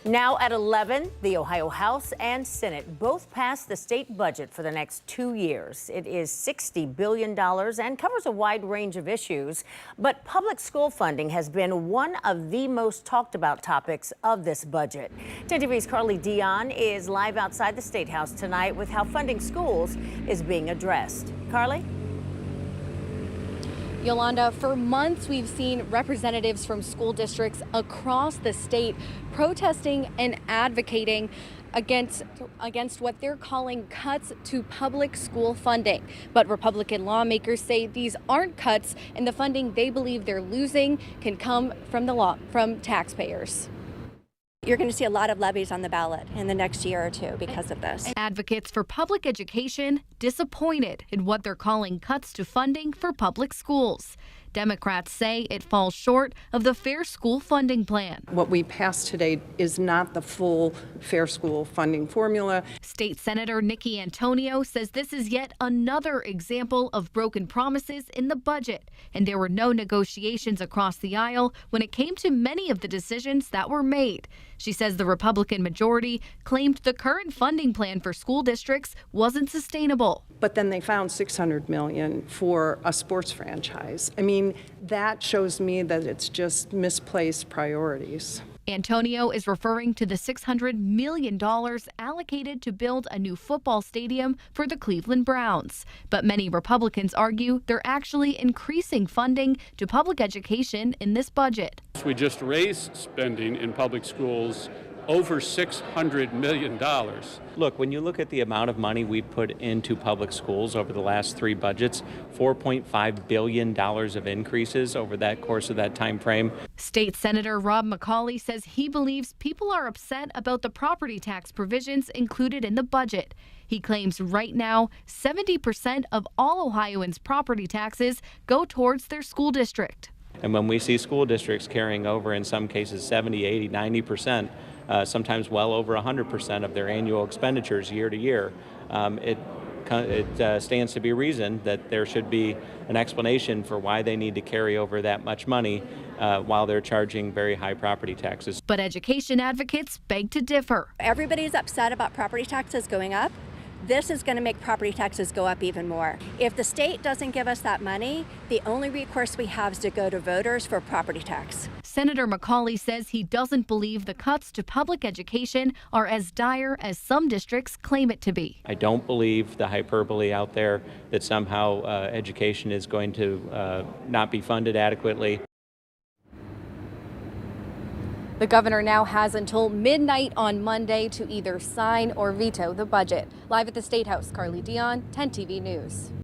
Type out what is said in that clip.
Now at 11, the Ohio House and Senate both passed the state budget for the next 2 years. It is $60 billion and covers a wide range of issues. But public school funding has been one of the most talked about topics of this budget. 10 TV's Carly Dion is live outside the State House tonight with how funding schools is being addressed. Carly? Yolanda, for months we've seen representatives from school districts across the state protesting and advocating against what they're calling cuts to public school funding. But Republican lawmakers say these aren't cuts, and the funding they believe they're losing can come from taxpayers. You're going to see a lot of levies on the ballot in the next year or two because of this. Advocates for public education disappointed in what they're calling cuts to funding for public schools. Democrats say it falls short of the Fair School Funding Plan. What we passed today is not the full Fair School funding formula. State Senator Nikki Antonio says this is yet another example of broken promises in the budget, and there were no negotiations across the aisle when it came to many of the decisions that were made. She says the Republican majority claimed the current funding plan for school districts wasn't sustainable. But then they found $600 million for a sports franchise. I mean, that shows me that it's just misplaced priorities. Antonio is referring to the $600 million allocated to build a new football stadium for the Cleveland Browns. But many Republicans argue they're actually increasing funding to public education in this budget. We just raised spending in public schools over $600 million. Look, when you look at the amount of money we put into public schools over the last 3 budgets, $4.5 billion of increases over that course of that time frame. State Senator Rob McCauley says he believes people are upset about the property tax provisions included in the budget. He claims right now 70% of all Ohioans' property taxes go towards their school district. And when we see school districts carrying over, in some cases, 70, 80, 90%, sometimes well over 100% of their annual expenditures year to year, it stands to be reasoned that there should be an explanation for why they need to carry over that much money while they're charging very high property taxes. But education advocates beg to differ. Everybody's upset about property taxes going up. This is going to make property taxes go up even more. If the state doesn't give us that money, the only recourse we have is to go to voters for property tax. Senator McCauley says he doesn't believe the cuts to public education are as dire as some districts claim it to be. I don't believe the hyperbole out there that somehow education is going to not be funded adequately. The governor now has until midnight on Monday to either sign or veto the budget. Live at the State House, Carly Dion, 10 TV News.